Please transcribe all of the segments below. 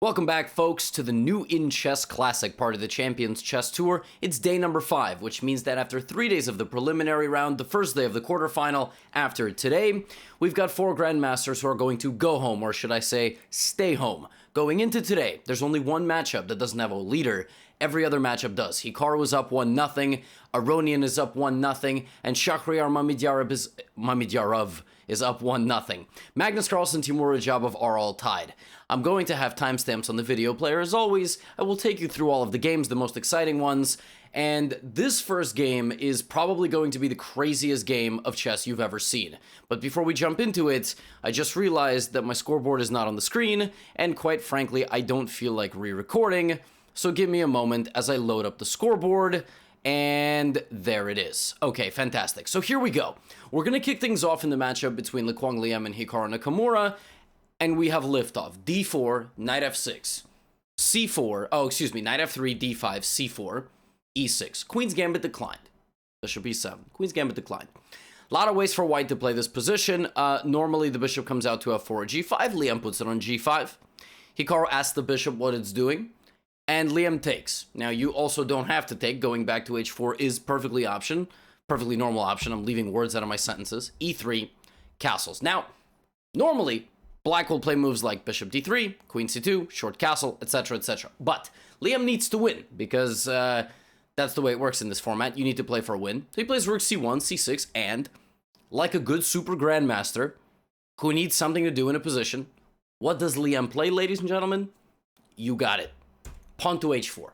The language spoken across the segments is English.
Welcome back, folks, to the new In Chess Classic, part of the Champions Chess Tour. It's day number 5, which means that after 3 days of the preliminary round, the first day of the quarterfinal, after today, we've got 4 grandmasters who are going to go home, or should I say, stay home. Going into today, there's only one matchup that doesn't have a leader. Every other matchup does. Hikaru is up 1-0, Aronian is up 1-0, and Shakh is up 1-0. Magnus, Carlsen, Teimour, Radjabov are all tied. I'm going to have timestamps on the video player as always. I will take you through all of the games, the most exciting ones, and this first game is probably going to be the craziest game of chess you've ever seen. But before we jump into it, I just realized that my scoreboard is not on the screen, and quite frankly, I don't feel like re-recording, so give me a moment as I load up the scoreboard. And there it is. Okay, fantastic. So here we go. We're going to kick things off in the matchup between Liem and Hikaru Nakamura. And we have liftoff. D4, knight f6. C4, knight f3, d5, c4, e6. Queen's Gambit declined. Bishop e7. Queen's Gambit declined. A lot of ways for white to play this position. Normally the bishop comes out to f4 or g5. Liem puts it on g5. Hikaru asks the bishop what it's doing. And Liem takes. Now, you also don't have to take. Going back to h4 is perfectly normal option. I'm leaving words out of my sentences. e3, castles. Now, normally, black will play moves like bishop d3, queen c2, short castle, etc., etc. But Liem needs to win, because that's the way it works in this format. You need to play for a win. So he plays rook c1, c6, and, like a good super grandmaster, who needs something to do in a position, what does Liem play, ladies and gentlemen? You got it. Pawn to h4.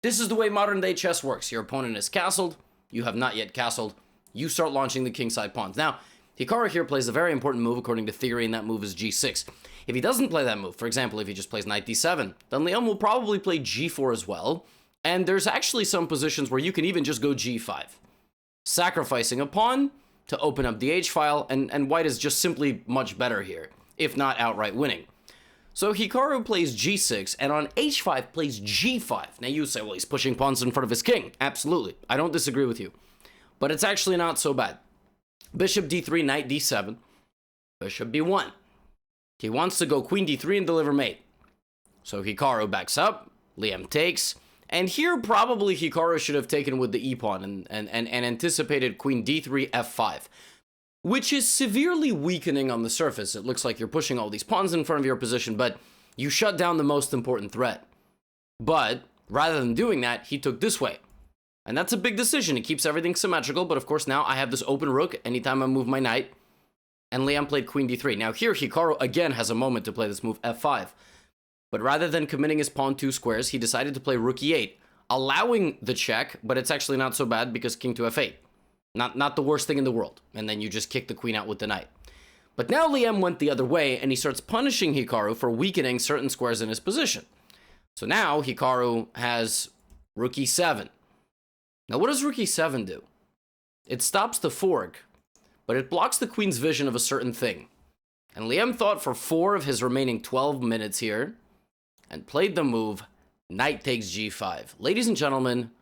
This is the way modern day chess works. Your opponent is castled. You have not yet castled. You start launching the kingside pawns. Now, Hikaru here plays a very important move according to theory, and that move is g6. If he doesn't play that move, for example, if he just plays knight d7, then Liem will probably play g4 as well. And there's actually some positions where you can even just go g5. Sacrificing a pawn to open up the h-file, and white is just simply much better here, if not outright winning. So Hikaru plays g6, and on h5 plays g5. Now you say, well, he's pushing pawns in front of his king. Absolutely. I don't disagree with you. But it's actually not so bad. Bishop d3, knight d7. Bishop b1. He wants to go queen d3 and deliver mate. So Hikaru backs up. Liem takes. And here probably Hikaru should have taken with the e-pawn and anticipated queen d3, f5. Which is severely weakening on the surface. It looks like you're pushing all these pawns in front of your position, but you shut down the most important threat. But rather than doing that, he took this way. And that's a big decision. It keeps everything symmetrical, but of course now I have this open rook anytime I move my knight. And Liem played queen d3. Now here Hikaru again has a moment to play this move f5. But rather than committing his pawn 2 squares, he decided to play rook e8, allowing the check, but it's actually not so bad because king to f8. Not the worst thing in the world. And then you just kick the queen out with the knight. But now Liem went the other way, and he starts punishing Hikaru for weakening certain squares in his position. So now Hikaru has rook e7. Now what does rook e7 do? It stops the fork, but it blocks the queen's vision of a certain thing. And Liem thought for 4 of his remaining 12 minutes here, and played the move, knight takes g5. Ladies and gentlemen,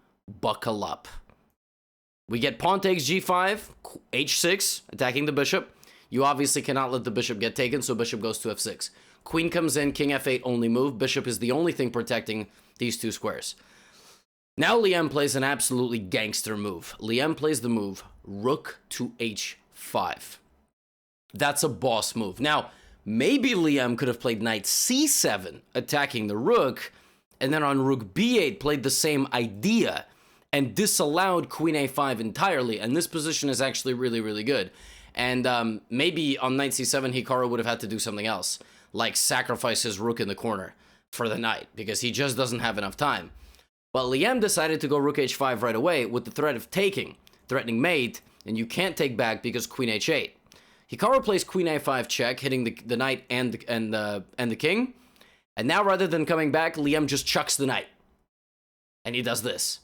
buckle up. We get pawn takes g5, h6, attacking the bishop. You obviously cannot let the bishop get taken, so bishop goes to f6. Queen comes in, king f8, only move. Bishop is the only thing protecting these 2 squares. Now Liem plays an absolutely gangster move. Liem plays the move rook to h5. That's a boss move. Now, maybe Liem could have played knight c7, attacking the rook, and then on rook b8 played the same idea, and disallowed queen a5 entirely, and this position is actually really, really good. And maybe on knight c7, Hikaru would have had to do something else, like sacrifice his rook in the corner for the knight, because he just doesn't have enough time. But Liem decided to go rook h5 right away with the threat of taking, threatening mate, and you can't take back because queen h8. Hikaru plays queen a5 check, hitting the knight and the king, and now rather than coming back, Liem just chucks the knight. And he does this.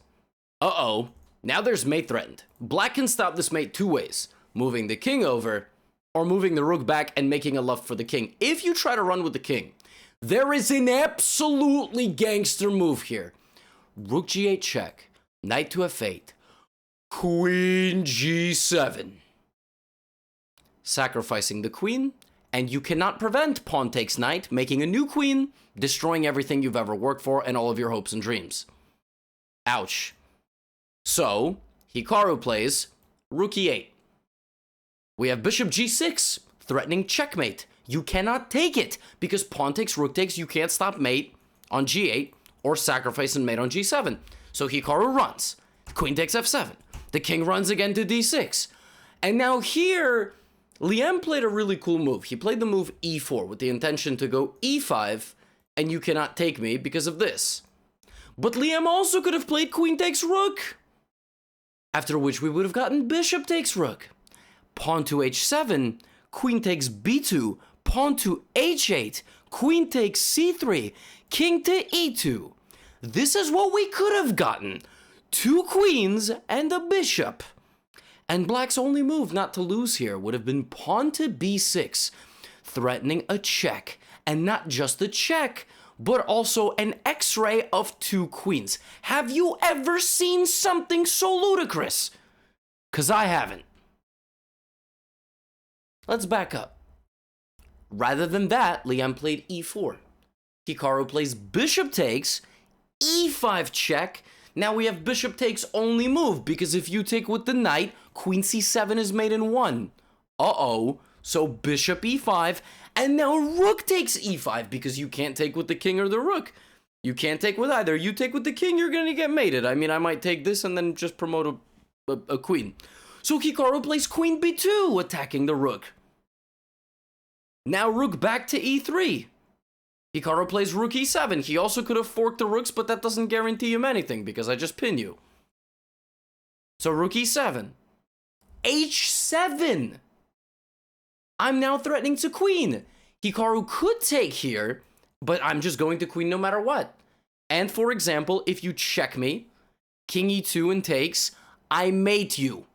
Uh-oh, now there's mate threatened. Black can stop this mate 2 ways, moving the king over, or moving the rook back and making a luff for the king. If you try to run with the king, there is an absolutely gangster move here. Rook g8 check, knight to f8, queen g7. Sacrificing the queen And you cannot prevent pawn takes knight, making a new queen, destroying everything you've ever worked for and all of your hopes and dreams. Ouch. So, Hikaru plays rook e8. We have bishop g6, threatening checkmate. You cannot take it, because pawn takes, rook takes, you can't stop mate on g8, or sacrifice and mate on g7. So Hikaru runs. Queen takes f7. The king runs again to d6. And now here, Liem played a really cool move. He played the move e4 with the intention to go e5, and you cannot take me because of this. But Liem also could have played queen takes rook, after which we would have gotten bishop takes rook. Pawn to h7, queen takes b2, pawn to h8, queen takes c3, king to e2. This is what we could have gotten. 2 queens and a bishop. And black's only move not to lose here would have been pawn to b6, threatening a check. And not just a check, but also an x-ray of 2 queens. Have you ever seen something so ludicrous? 'Cause I haven't. Let's back up. Rather than that, Liem played e4. Hikaru plays bishop takes, e5 check. Now we have bishop takes only move, because if you take with the knight, queen c7 is mate in 1. Uh-oh. So bishop e5, and now rook takes e5, because you can't take with the king or the rook. You can't take with either. You take with the king, you're gonna get mated. I mean, I might take this and then just promote a queen. So Hikaru plays queen b2, attacking the rook. Now rook back to e3. Hikaru plays rook e7. He also could have forked the rooks, but that doesn't guarantee him anything, because I just pin you. So rook e7. h7. I'm now threatening to queen. Hikaru could take here, but I'm just going to queen no matter what. And for example, if you check me, king e2 and takes, I mate you.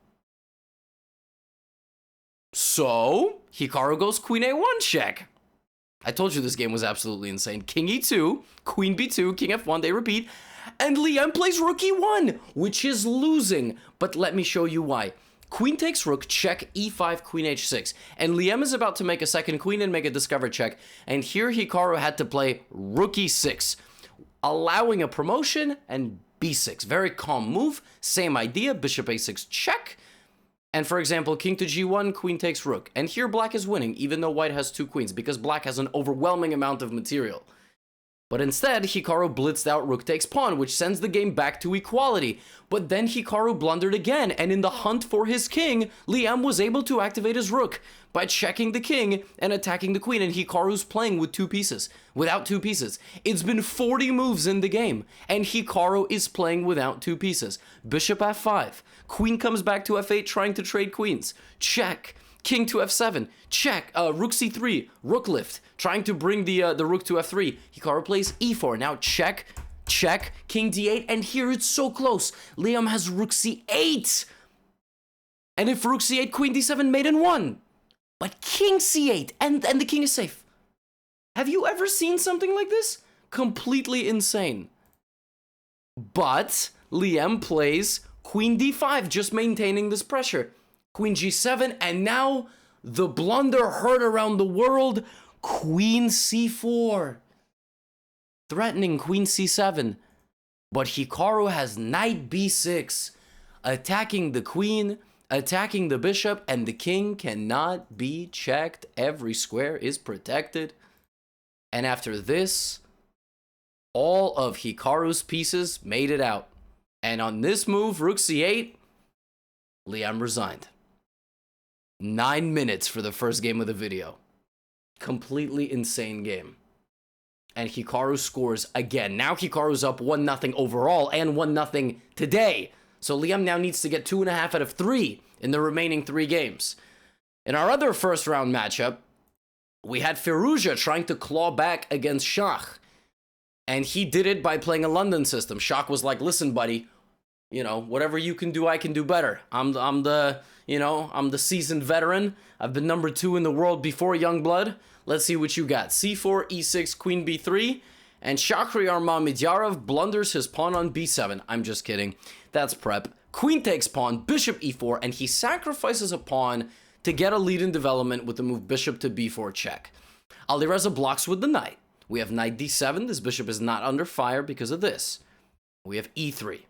So, Hikaru goes queen a1 check. I told you this game was absolutely insane. King e2, queen b2, king f1, they repeat. And Liem plays rook e1, which is losing. But let me show you why. Queen takes rook, check, e5, queen h6. And Liem is about to make a second queen and make a discover check. And here Hikaru had to play rook e6, allowing a promotion and b6. Very calm move, same idea, bishop a6 check. And for example, king to g1, queen takes rook. And here black is winning, even though white has 2 queens, because black has an overwhelming amount of material. But instead, Hikaru blitzed out rook takes pawn, which sends the game back to equality. But then Hikaru blundered again, and in the hunt for his king, Liem was able to activate his rook by checking the king and attacking the queen, and Hikaru's playing with 2 pieces, without 2 pieces. It's been 40 moves in the game, and Hikaru is playing without 2 pieces. Bishop f5, queen comes back to f8 trying to trade queens, check. King to f7, check, rook c3, rook lift, trying to bring the rook to f3. Hikaru plays e4, now check, check, king d8, and here it's so close. Liem has rook c8. And if rook c8, queen d7, mate in 1. But king c8, and the king is safe. Have you ever seen something like this? Completely insane. But Liem plays queen d5, just maintaining this pressure. Queen g7, and now the blunder heard around the world, queen c4. Threatening queen c7. But Hikaru has knight b6, attacking the queen, attacking the bishop, and the king cannot be checked. Every square is protected. And after this, all of Hikaru's pieces made it out. And on this move, rook c8, Liem resigned. 9 minutes for the first game of the video. Completely insane game. And Hikaru scores again. Now Hikaru's up 1-0 overall and 1-0 today. So Liem now needs to get 2.5 out of 3 in the remaining 3 games. In our other first round matchup, we had Firouzja trying to claw back against Shakh. And he did it by playing a London system. Shakh was like, listen, buddy, you know, whatever you can do, I can do better. I'm the seasoned veteran. I've been number 2 in the world before Youngblood. Let's see what you got. c4, e6, queen b3. And Shakhriyar Mahmudyarov blunders his pawn on b7. I'm just kidding. That's prep. Queen takes pawn, bishop e4, and he sacrifices a pawn to get a lead in development with the move bishop to b4 check. Alireza blocks with the knight. We have knight d7. This bishop is not under fire because of this. We have e3.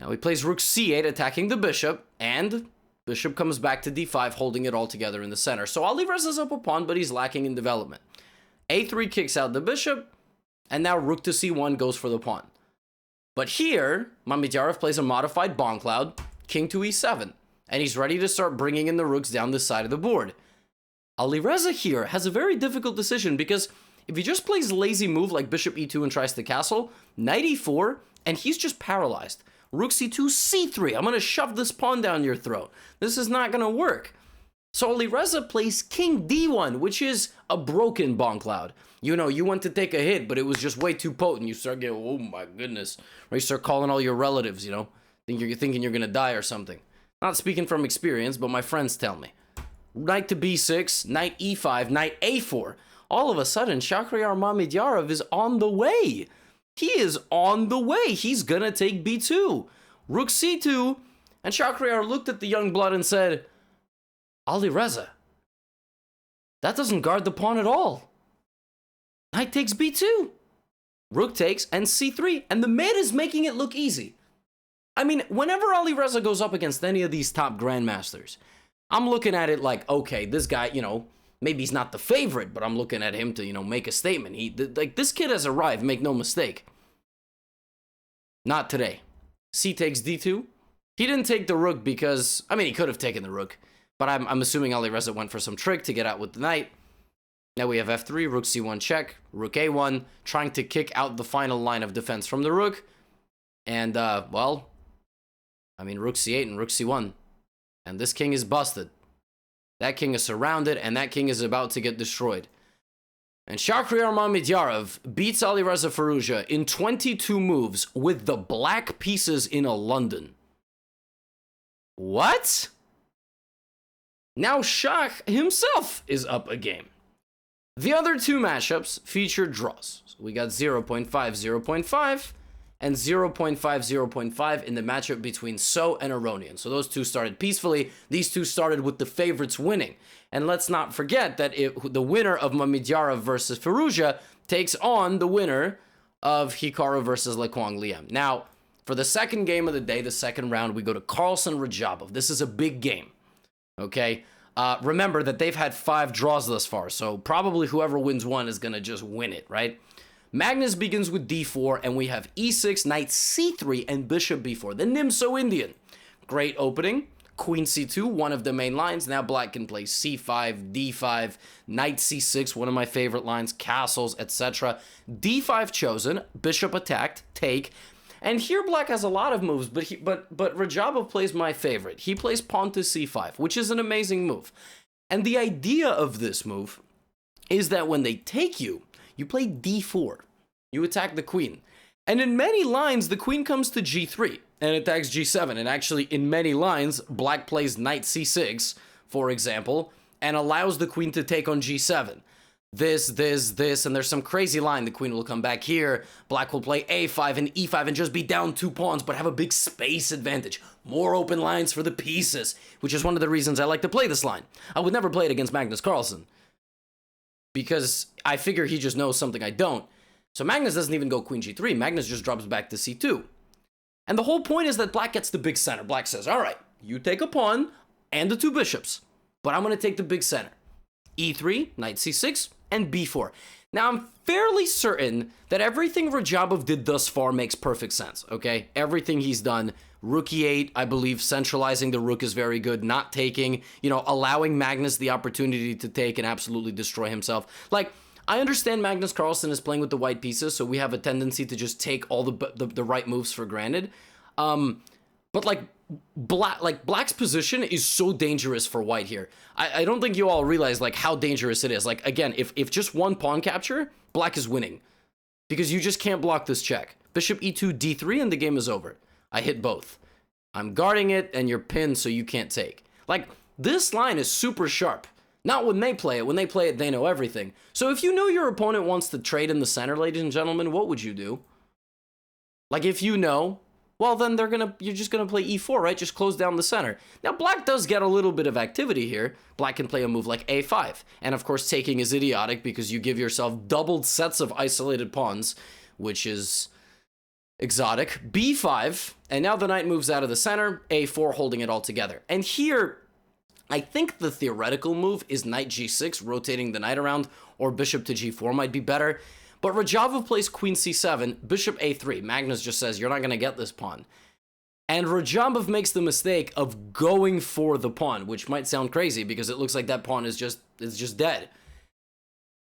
Now he plays rook c8, attacking the bishop, and bishop comes back to d5, holding it all together in the center. So Alireza's up a pawn, but he's lacking in development. a3 kicks out the bishop, and now rook to c1 goes for the pawn. But here, Mamedyarov plays a modified bomb cloud, king to e7, and he's ready to start bringing in the rooks down this side of the board. Alireza here has a very difficult decision because if he just plays a lazy move like bishop e2 and tries to castle, knight e4, and he's just paralyzed. Rook c2, c3. I'm going to shove this pawn down your throat. This is not going to work. So Alireza plays king d1, which is a broken bomb cloud. You know, you went to take a hit, but it was just way too potent. You start getting, oh my goodness. Or you start calling all your relatives, you know. You're thinking you're going to die or something. Not speaking from experience, but my friends tell me. Knight to b6, knight e5, knight a4. All of a sudden, Shakhriyar Mamedyarov is on the way. He is on the way. He's going to take b2. Rook c2. And Shakhriyar looked at the young blood and said, Alireza, that doesn't guard the pawn at all. Knight takes b2. Rook takes and c3. And the mate is making it look easy. I mean, whenever Alireza goes up against any of these top grandmasters, I'm looking at it like, okay, this guy, you know, maybe he's not the favorite, but I'm looking at him to, you know, make a statement. Like, this kid has arrived, make no mistake. Not today. C takes d2. He didn't take the rook because, I mean, he could have taken the rook, but I'm assuming Alireza went for some trick to get out with the knight. Now we have f3, rook c1 check, rook a1, trying to kick out the final line of defense from the rook. And, well, I mean, rook c8 and rook c1. And this king is busted. That king is surrounded, and that king is about to get destroyed. And Shakhriyar Mamedyarov beats Alireza Firouzja in 22 moves with the black pieces in a London. What? Now Shakh himself is up a game. The other two matchups featured draws. So we got 0.5, 0.5, and 0.5, 0.5 in the matchup between So and Aronian. So those two started peacefully. These two started with the favorites winning. And let's not forget that the winner of Mamedyarov versus Firouzja takes on the winner of Hikaru versus Liem. Now, for the second game of the day, the second round, we go to Carlsen Radjabov. This is a big game, okay? Remember that they've had 5 draws thus far, so probably whoever wins one is going to just win it, right? Magnus begins with d4, and we have e6, knight c3, and bishop b4. The Nimso-Indian. Great opening. Queen c2, one of the main lines. Now black can play c5, d5, knight c6, one of my favorite lines, castles, etc. d5 chosen, bishop attacked, take. And here black has a lot of moves, but Radjabov plays my favorite. He plays pawn to c5, which is an amazing move. And the idea of this move is that when they take you, you play d4. You attack the queen. And in many lines, the queen comes to g3 and attacks g7. And actually, in many lines, black plays knight c6, for example, and allows the queen to take on g7. This, and there's some crazy line. The queen will come back here. Black will play a5 and e5 and just be down 2 pawns, but have a big space advantage. More open lines for the pieces, which is one of the reasons I like to play this line. I would never play it against Magnus Carlsen, because I figure he just knows something I don't. So Magnus doesn't even go queen g3. Magnus just drops back to c2. And the whole point is that black gets the big center. Black says, all right, you take a pawn and the 2 bishops, but I'm going to take the big center. e3, knight c6, and b4. Now, I'm fairly certain that everything Radjabov did thus far makes perfect sense, okay? Everything he's done. Rook e8, I believe centralizing the rook is very good. Not taking, you know, allowing Magnus the opportunity to take and absolutely destroy himself. Like, I understand Magnus Carlsen is playing with the white pieces, so we have a tendency to just take all the right moves for granted. But like black's position is so dangerous for white here. I don't think you all realize like how dangerous it is. Like, again, if just one pawn capture, black is winning, because you just can't block this check. Bishop e2, d3, and the game is over. I hit both. I'm guarding it, and you're pinned, so you can't take. Like, this line is super sharp. Not when they play it. When they play it, they know everything. So if you know your opponent wants to trade in the center, ladies and gentlemen, what would you do? Like, if you know well, then you're just gonna play e4, right? Just close down the center. Now, black does get a little bit of activity here. Black can play a move like a5. And of course, taking is idiotic because you give yourself doubled sets of isolated pawns, which is exotic. b5, and now the knight moves out of the center, a4 holding it all together. And here, I think the theoretical move is knight g6, rotating the knight around, or bishop to g4 might be better. But Radjabov plays queen c7, bishop a3. Magnus just says, you're not going to get this pawn. And Radjabov makes the mistake of going for the pawn, which might sound crazy because it looks like that pawn is just dead.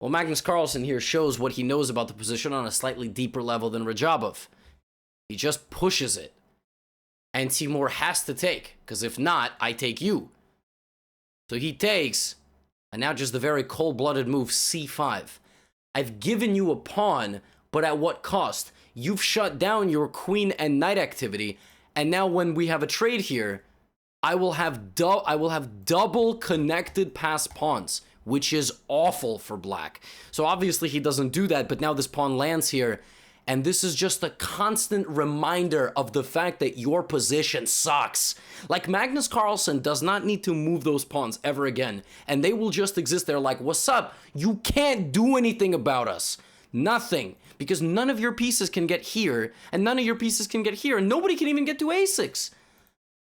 Well, Magnus Carlsen here shows what he knows about the position on a slightly deeper level than Radjabov. He just pushes it. And Teimour has to take, because if not, I take you. So he takes, and now just the very cold-blooded move, c5. I've given you a pawn, but at what cost? You've shut down your queen and knight activity, and now when we have a trade here, I will have double connected pass pawns, which is awful for black. So obviously he doesn't do that, but now this pawn lands here, and this is just a constant reminder of the fact that your position sucks. Like, Magnus Carlsen does not need to move those pawns ever again, and they will just exist there like, what's up? You can't do anything about us. Nothing. Because none of your pieces can get here, and none of your pieces can get here, and nobody can even get to a6.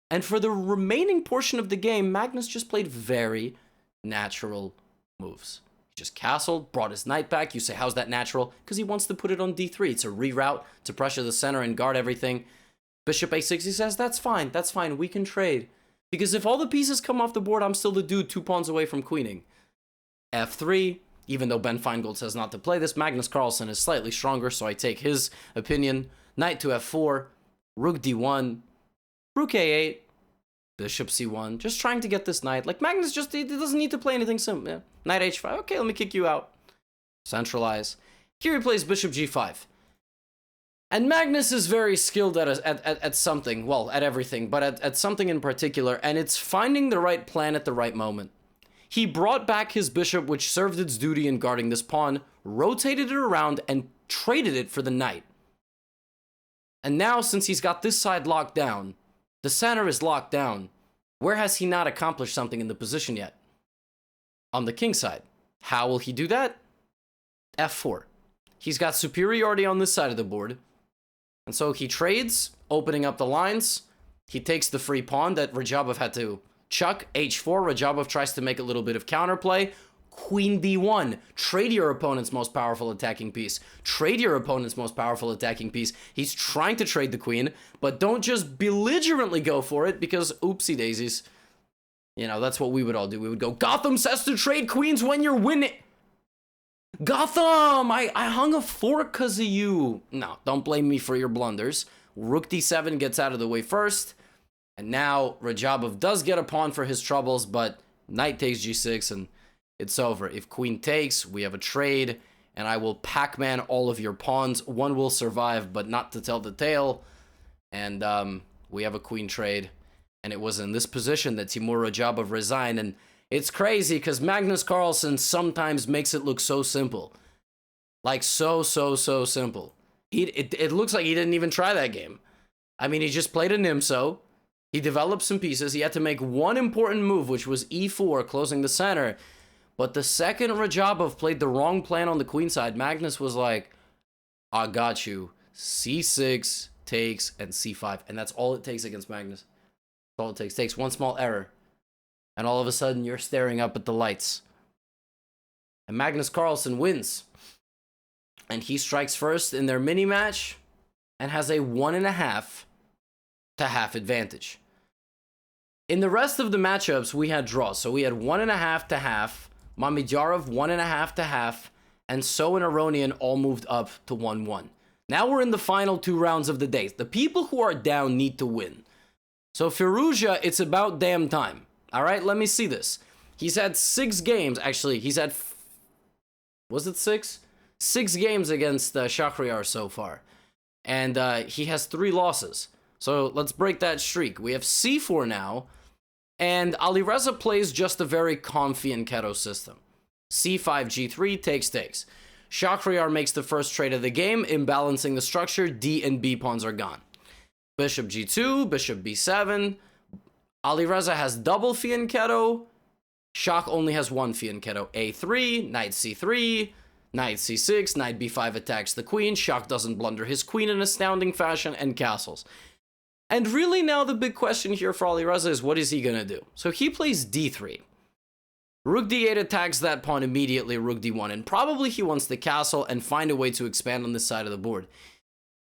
And for the remaining portion of the game, Magnus just played very natural moves. Just castled, brought his knight back. You say, how's that natural? Because he wants to put it on d3 to reroute, to pressure the center and guard everything. Bishop a6, he says, that's fine, we can trade. Because if all the pieces come off the board, I'm still the dude 2 pawns away from queening. f3, even though Ben Feingold says not to play this, Magnus Carlsen is slightly stronger, so I take his opinion. Knight to f4, rook d1, rook a8, bishop c1, just trying to get this knight. Like, Magnus just, he doesn't need to play anything simple. Yeah. Knight h5, okay, let me kick you out. Centralize. Here he plays bishop g5. And Magnus is very skilled at something, well, at everything, but at something in particular, and it's finding the right plan at the right moment. He brought back his bishop, which served its duty in guarding this pawn, rotated it around, and traded it for the knight. And now, since he's got this side locked down, the center is locked down, where has he not accomplished something in the position yet? On the king side. How will he do that? f4. He's got superiority on this side of the board, and so he trades, opening up the lines. He takes the free pawn that Radjabov had to chuck, h4. Radjabov tries to make a little bit of counterplay. Queen d1. Trade your opponent's most powerful attacking piece. Trade your opponent's most powerful attacking piece. He's trying to trade the queen, but don't just belligerently go for it, because oopsie daisies. You know, that's what we would all do. We would go, Gotham says to trade queens when you're winning. Gotham, I hung a fork because of you. No, don't blame me for your blunders. Rook d7 gets out of the way first. And now Radjabov does get a pawn for his troubles, but knight takes g6 and it's over. If queen takes, we have a trade, and I will Pac-Man all of your pawns. One will survive, but not to tell the tale. And we have a queen trade. And it was in this position that Teimour Radjabov resigned. And it's crazy because Magnus Carlsen sometimes makes it look so simple. Like so simple. It looks like he didn't even try that game. I mean, he just played a Nimso. He developed some pieces. He had to make one important move, which was e4, closing the center. But the second Radjabov played the wrong plan on the queen side, Magnus was like, I got you. c6, takes, and c5. And that's all it takes against Magnus. That's all it takes. Takes one small error. And all of a sudden, you're staring up at the lights. And Magnus Carlsen wins. And he strikes first in their mini-match and has a 1.5 to half advantage. In the rest of the matchups, we had draws. So we had 1.5 to half, Mamedyarov 1.5 to half, and So and Aronian all moved up to 1-1. Now we're in the final 2 rounds of the day. The people who are down need to win. So Firouzja, it's about damn time. All right, let me see this. He's had 6 games. Actually, he's had... Was it 6? 6 games against Shakh so far. And he has 3 losses. So let's break that streak. We have c4 now. And Alireza plays just a very comfy and keto system. c5, g3, takes. Shakh makes the first trade of the game, imbalancing the structure. D and B pawns are gone. Bishop g2, bishop b7. Alireza has double fianchetto. Shakh only has one fianchetto. a3, knight c3, knight c6, knight b5 attacks the queen. Shakh doesn't blunder his queen in astounding fashion and castles. And really now the big question here for Alireza is what is he gonna do? So he plays d3. Rook d8 attacks that pawn immediately, rook d1, and probably he wants to castle and find a way to expand on this side of the board.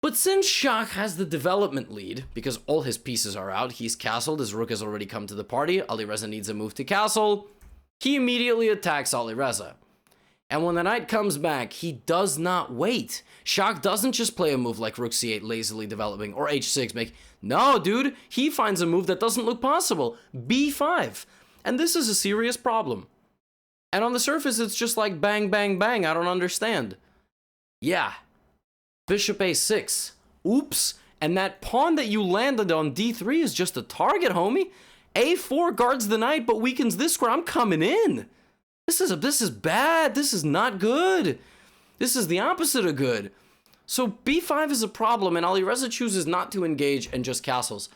But since Shakh has the development lead, because all his pieces are out, he's castled, his rook has already come to the party, Alireza needs a move to castle, he immediately attacks Alireza. And when the knight comes back, he does not wait. Shakh doesn't just play a move like rook c8 lazily developing, or h6 make. No, dude, he finds a move that doesn't look possible, b5. And this is a serious problem. And on the surface, it's just like bang, bang, bang, I don't understand. Yeah. Bishop a6. Oops. And that pawn that you landed on d3 is just a target, homie. a4 guards the knight, but weakens this square. I'm coming in. This is bad. This is not good. This is the opposite of good. So b5 is a problem, and Alireza chooses not to engage and just castles.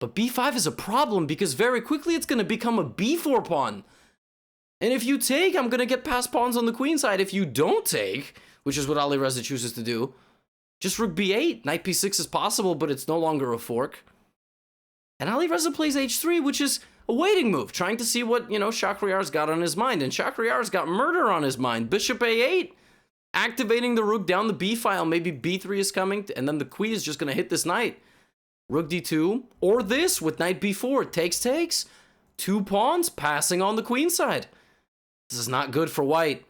But b5 is a problem because very quickly it's going to become a b4 pawn. And if you take, I'm going to get past pawns on the queen side. If you don't take, which is what Alireza chooses to do, just rook b8. Knight p6 is possible, but it's no longer a fork. And Alireza plays h3, which is a waiting move, trying to see what, Shakhriyar's got on his mind. And Shakhriyar's got murder on his mind. Bishop a8, activating the rook down the b file. Maybe b3 is coming, and then the queen is just going to hit this knight. Rook d2, or this with knight b4. Takes. 2 pawns passing on the queen side. This is not good for white.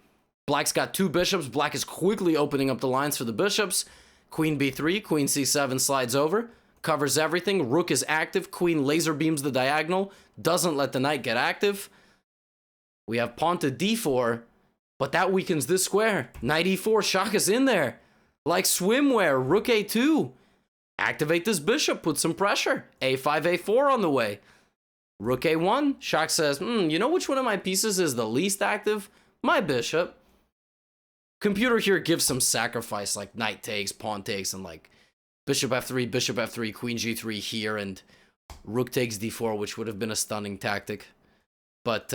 Black's got 2 bishops. Black is quickly opening up the lines for the bishops. Queen b3, queen c7 slides over, covers everything. Rook is active. Queen laser beams the diagonal, doesn't let the knight get active. We have pawn to d4, but that weakens this square. Knight e4, Shakh is in there. Like swimwear, rook a2. Activate this bishop, put some pressure. a5, a4 on the way. Rook a1, Shakh says, you know which one of my pieces is the least active? My bishop. Computer here gives some sacrifice, like knight takes, pawn takes, and like bishop f3, queen g3 here, and rook takes d4, which would have been a stunning tactic. But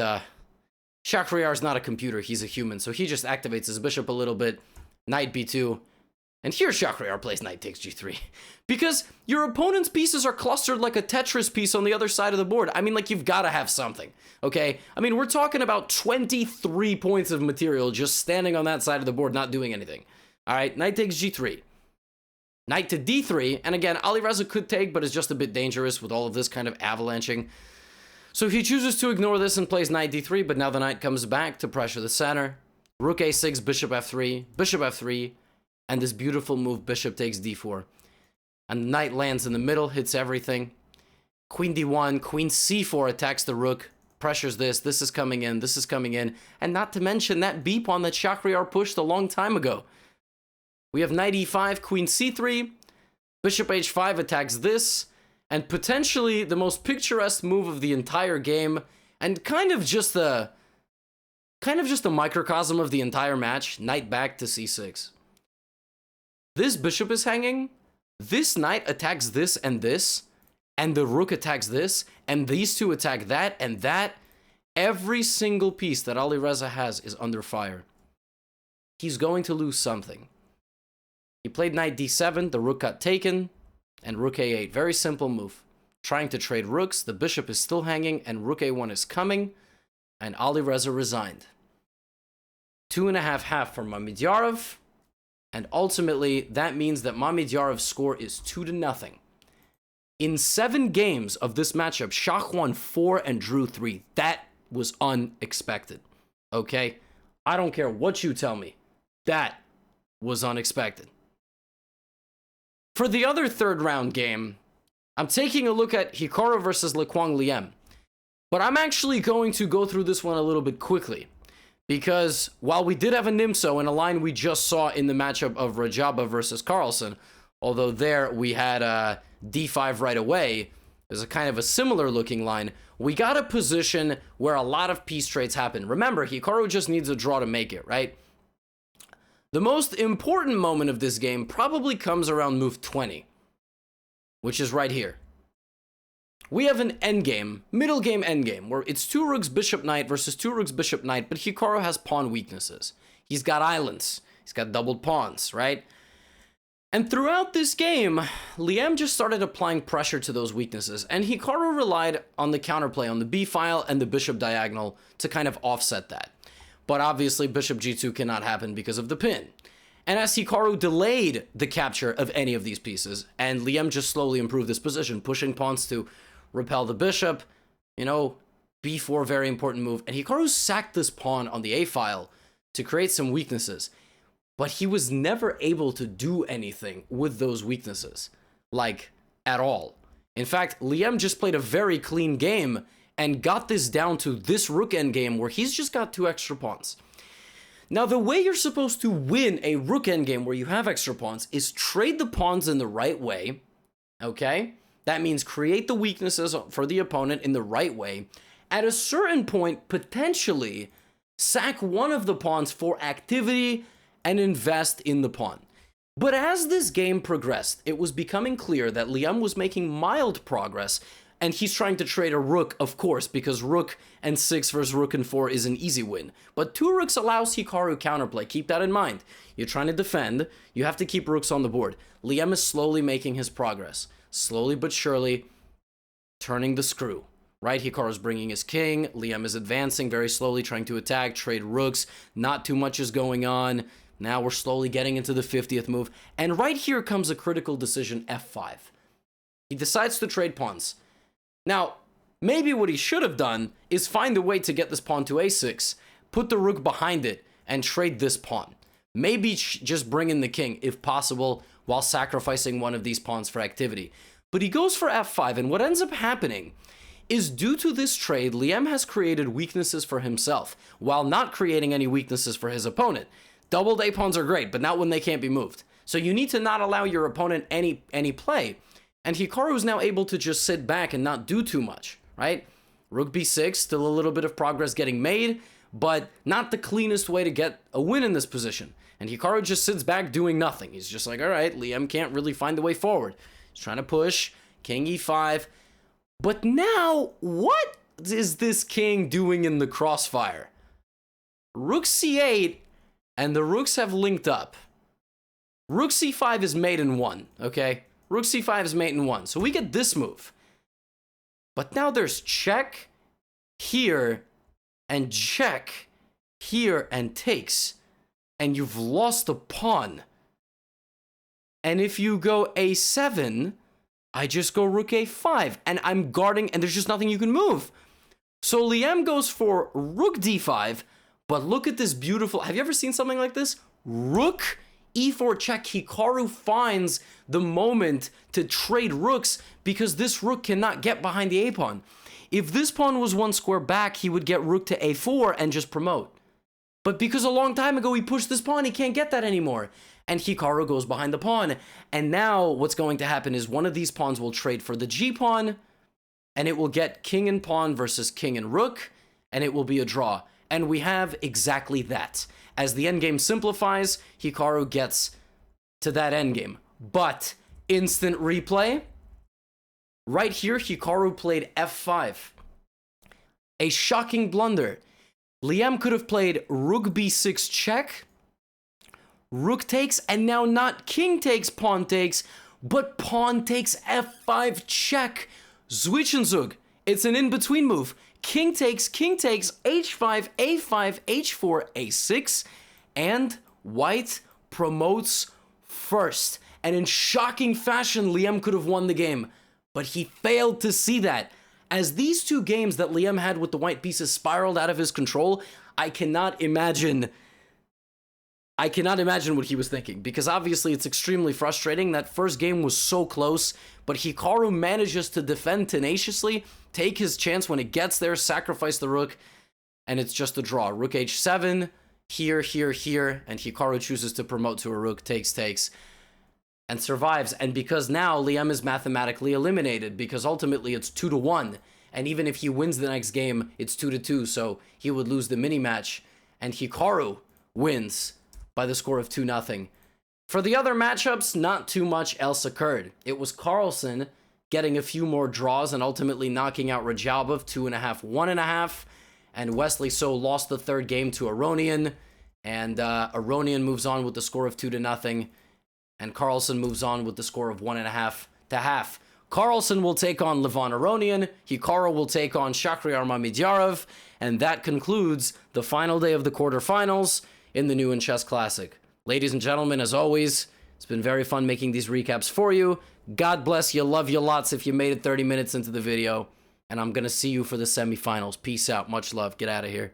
Shakhriyar's not a computer, he's a human, so he just activates his bishop a little bit, knight b2, and here Shakhriyar plays knight takes g3. Because your opponent's pieces are clustered like a Tetris piece on the other side of the board. I mean, like, you've got to have something, okay? I mean, we're talking about 23 points of material just standing on that side of the board, not doing anything. All right, knight takes g3. Knight to d3, and again, Alireza could take, but is just a bit dangerous with all of this kind of avalanching. So he chooses to ignore this and plays knight d3, but now the knight comes back to pressure the center. Rook a6, bishop f3, and this beautiful move, bishop takes d4. And the knight lands in the middle, hits everything. Queen d1, queen c4 attacks the rook, pressures this is coming in, and not to mention that b pawn that Shakhriyar pushed a long time ago. We have knight e5, queen c3, bishop h5 attacks this, and potentially the most picturesque move of the entire game, and kind of just a microcosm of the entire match, knight back to c6. This bishop is hanging, this knight attacks this, and the rook attacks this, and these two attack that, and that. Every single piece that Alireza has is under fire. He's going to lose something. He played knight d7, the rook got taken, and rook a8. Very simple move. Trying to trade rooks, the bishop is still hanging, and rook a1 is coming, and Alireza resigned. 2.5 for Mamedyarov. And ultimately, that means that Mamedyarov's score is 2-0. In 7 games of this matchup, Shakh won 4 and drew 3. That was unexpected. Okay? I don't care what you tell me. That was unexpected. For the other third round game, I'm taking a look at Hikaru versus Liem. But I'm actually going to go through this one a little bit quickly. Because while we did have a Nimso in a line we just saw in the matchup of Radjabov versus Carlsen, although there we had d5 right away, there's a kind of a similar looking line, we got a position where a lot of piece trades happen. Remember, Hikaru just needs a draw to make it, right? The most important moment of this game probably comes around move 20, which is right here. We have an endgame, middle game endgame, where it's 2 rooks, bishop, knight versus 2 rooks, bishop, knight, but Hikaru has pawn weaknesses. He's got islands. He's got doubled pawns, right? And throughout this game, Liem just started applying pressure to those weaknesses, and Hikaru relied on the counterplay on the b file and the bishop diagonal to kind of offset that. But obviously, bishop g2 cannot happen because of the pin. And as Hikaru delayed the capture of any of these pieces, and Liem just slowly improved this position, pushing pawns to repel the bishop, you know, b4, very important move. And Hikaru sacked this pawn on the a file to create some weaknesses. But he was never able to do anything with those weaknesses, like, at all. In fact, Liem just played a very clean game and got this down to this rook endgame where he's just got 2 extra pawns. Now, the way you're supposed to win a rook endgame where you have extra pawns is trade the pawns in the right way, okay? That means create the weaknesses for the opponent in the right way. At a certain point, potentially, sack one of the pawns for activity and invest in the pawn. But as this game progressed, it was becoming clear that Liem was making mild progress, and he's trying to trade a rook, of course, because rook and 6 versus rook and 4 is an easy win. But 2 rooks allows Hikaru counterplay. Keep that in mind. You're trying to defend. You have to keep rooks on the board. Liem is slowly making his progress. Slowly but surely, turning the screw. Right, Hikaru's bringing his king. Liem is advancing very slowly, trying to attack, trade rooks. Not too much is going on. Now we're slowly getting into the 50th move. And right here comes a critical decision, f5. He decides to trade pawns. Now, maybe what he should have done is find a way to get this pawn to a6, put the rook behind it, and trade this pawn. Maybe just bring in the king, if possible, while sacrificing one of these pawns for activity. But he goes for f5, and what ends up happening is due to this trade, Liem has created weaknesses for himself, while not creating any weaknesses for his opponent. Doubled A pawns are great, but not when they can't be moved. So you need to not allow your opponent any play. And Hikaru is now able to just sit back and not do too much, right? Rook b6, still a little bit of progress getting made, but not the cleanest way to get a win in this position. And Hikaru just sits back doing nothing. He's just like, all right, Liem can't really find the way forward. He's trying to push, king e5. But now, what is this king doing in the crossfire? Rook c8, and the rooks have linked up. Rook c5 is mate in 1, okay? Rook c5 is mate in 1, so we get this move. But now there's check here, and check here, and takes. And you've lost a pawn. And if you go a7, I just go rook a5, and I'm guarding, and there's just nothing you can move. So Liem goes for rook d5, but look at this beautiful, have you ever seen something like this? Rook e4 check. Hikaru finds the moment to trade rooks because this rook cannot get behind the a-pawn. If this pawn was 1 square back, he would get rook to a4 and just promote. But because a long time ago he pushed this pawn, he can't get that anymore. And Hikaru goes behind the pawn. And now what's going to happen is one of these pawns will trade for the g-pawn, and it will get king and pawn versus king and rook, and it will be a draw. And we have exactly that. As the endgame simplifies, Hikaru gets to that endgame. But instant replay, right here, Hikaru played f5. A shocking blunder. Liem could have played rook b6 check, rook takes, and now not king takes, pawn takes, but pawn takes f5 check. Zwischenzug. It's an in-between move. King takes, h5, a5, h4, a6, and white promotes first. And in shocking fashion, Liem could have won the game, but he failed to see that. As these two games that Liem had with the white pieces spiraled out of his control, I cannot imagine what he was thinking, because obviously it's extremely frustrating. That first game was so close, but Hikaru manages to defend tenaciously, take his chance when it gets there, sacrifice the rook, and it's just a draw. Rook h7, here, and Hikaru chooses to promote to a rook, takes, and survives. And because now Liem is mathematically eliminated, because ultimately it's 2-1, and even if he wins the next game, it's 2-2, so he would lose the mini-match, and Hikaru wins by the score of 2-0. For the other matchups, not too much else occurred. It was Carlsen getting a few more draws and ultimately knocking out Radjabov 2.5, 1.5. And Wesley so lost the third game to Aronian. And Aronian moves on with the score of 2-0. And Carlsen moves on with the score of 1.5 to half. Carlsen will take on Levon Aronian. Hikaru will take on Shakh and that concludes the final day of the quarterfinals in the New in Chess Classic. Ladies and gentlemen, as always, it's been very fun making these recaps for you. God bless you, love you lots if you made it 30 minutes into the video, and I'm gonna see you for the semifinals. Peace out, much love, get out of here.